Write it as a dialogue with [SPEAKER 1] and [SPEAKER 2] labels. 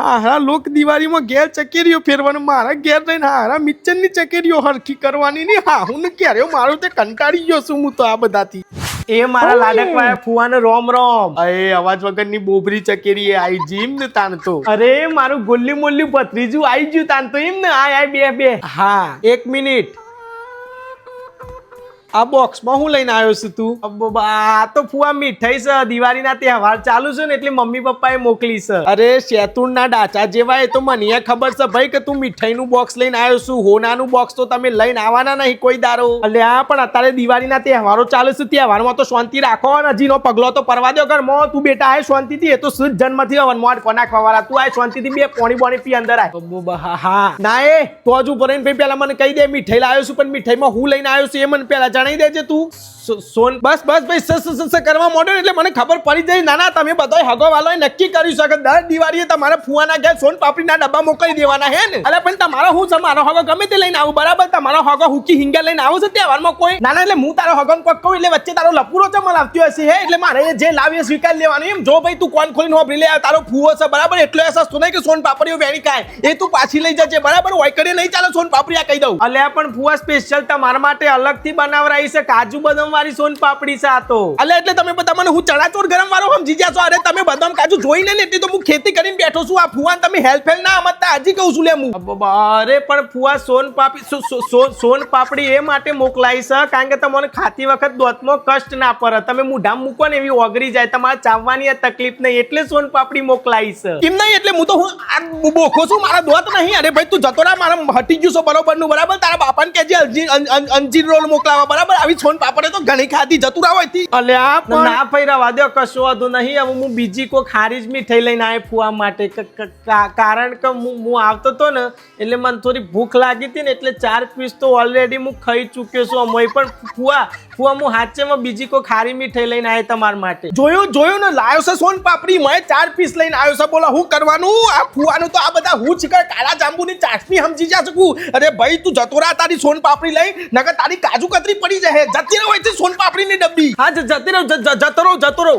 [SPEAKER 1] હારા લોક દિવાળીમાં ઘેર ચકેરીઓ ફેરવાનું મારા ઘેર રહીને હારા મિચનની ચકેરીઓ હરખી કરવાની ની હા હું ને ક્યારે મારું તે કંટાળી ગયો છું હું તો આ બધાથી
[SPEAKER 2] એ મારા લાડકવાયા ફુવાને રોમ રોમ.
[SPEAKER 1] અરે અવાજ વગરની બોબરી ચકેરી એ આઈ જીમ ને તાન તો
[SPEAKER 2] અરે મારું ગુલ્લી મુલ્લી ભત્રીજું આઈ ગયું તાન તો એમ ને આ બે
[SPEAKER 1] હા 1 મિનિટ આ બોક્સમાં હું લઈને આવ્યો છું તું
[SPEAKER 2] આ તો ફુવા મીઠાઈ છે દિવાળીના તહેવાર ચાલુ છે ને એટલે મમ્મી પપ્પાએ મોકલી છે.
[SPEAKER 1] અરે શેતુરના ડાચા જેવા એ તો મને ખબર છે ભાઈ કે તું મીઠાઈનું બોક્સ લઈને આવ્યો છું હોનાનું બોક્સ તો તમે લઈને આવવાના નહીં કોઈ દારો.
[SPEAKER 2] અલ્યા પણ અત્યારે દિવાળીના તહેવારો ચાલે છે તહેવારમાં તો શાંતિ રાખો ને હજીનો પગલો તો પરવા દો ઘરમાં. તું બેટા આય શાંતિથી એ તો શુદ્ધ જન્મથી હવનમાં કોના ખવાવાળા તું આય શાંતિથી બે પોણી પી અંદર આય.
[SPEAKER 1] હા
[SPEAKER 2] ના એ તો જ ઉપર ભાઈ પેલા મને કહી દે મીઠાઈ લાવ્યો છું પણ મીઠાઈમાં હું લઈને આવ્યો છું એ મને પેલા જણાવી દેજે તું.
[SPEAKER 1] સોન બસ ભાઈ સસ કરવા માંડ્યો એટલે મને ખબર પડી જાય. ના ના તમે બધા હગો વાલો નક્કી કરી શકો દર દિવાળીએ તમારે ફુવાના ઘેર સોન પાપડીના ડબ્બા મોકલી દેવાના હે ને. અરે પણ તમારો હું છે મારો હગો ગમે તે લઈને આવું બરાબર. તમારો હગો હુકી હિંગા લઈને આવો છે તહેવારમાં કોઈ ના ના એટલે હું તારો હગો કોક કહું એટલે વચ્ચે તારો લપુરો છે મને આવતી હશે હે એટલે મારે જે લાવીએ સ્વીકારી લેવાનું એમ. જો ભાઈ તું કોણ ખોલીને હોભરી લે તારો ફુવો છે બરાબર એટલો સસ્તો નહીં કે સોન પાપડીઓ વેણી કાય એ તું પાછી લઈ જજે બરાબર. હોય કરી નહીં ચાલે સોન પાપડી આ કહી દઉં.
[SPEAKER 2] અલ્યા પણ ફુવા સ્પેશિયલ તમારા માટે અલગથી બનાવરાઈ છે કાજુ બદામ વાળી સોન પાપડી છે આ તો.
[SPEAKER 1] અલે એટલે તમે બધા મને હું ચણાચોર ગરમ વાળો સમજી ગયા છો. અરે તમે બદામ કાજુ જોઈને ને એટલે તો હું ખેતી કરીને બેઠો છું. આ ફુવાન તમે હેલ્પ ના સમજતા હજી કહું છું લે હું.
[SPEAKER 2] અરે પણ ફુવા સોન પાપડી એ માટે મોકલાઈ છે કારણ કે તમને ખાતી વખત દોતમાં કષ્ટ ના પડે. તમે મૂઢામાં મૂકો ને એવી ઓગળી જાય તમારે ચાવવાની તકલીફ નહીં એટલે સોન પાપડી મોકલાઈ છે.
[SPEAKER 1] કેમ નહીં એટલે હું તો હું બોખો છું મારા દોત નહીં. અરે ભાઈ તું જતો રહા મારા હટી ગયું છો બરોબર નું બરાબર. તારા બાપાને કહેજે અંજીર રોલ મોકલાવા બરાબર. આવી સોન પાપડે તો ઘણી ખાધી જતું રહો અહીંથી.
[SPEAKER 2] અલ્યા પણ ના ફેરવા દો કશો વાંધો નહીં. હવે હું બીજી કોઈ ખારી જ મીઠાઈ લઈને આવ્યો ફુવા માટે કારણ કે હું આવતો હતો ને એટલે મને થોડી ભૂખ લાગી હતી ને એટલે 4 પીસ તો ઓલરેડી હું ખાઈ ચૂક્યો છું. અમોય પણ ફુવા હું હાચેમાં બીજી કોઈ ખારી મીઠાઈ લઈને આવ્યો તમારા માટે.
[SPEAKER 1] જોયું ને લાયો છે સોન પાપડી મેં 4 પીસ લઈને આવ્યો છે. બોલો હું કરવાનું આ ફુવાનું તો આ બધા હું છે કાળા જાંબુની ચાસણી સમજી જા શકું. અરે ભાઈ તું જતો રહા તારી સોન પાપડી લઈ નકર તારી કાજુ કતરી પડી જાય. જતી રહો સોન પાપડીની ડબ્બી.
[SPEAKER 2] હા જતી રહો જતો રહો.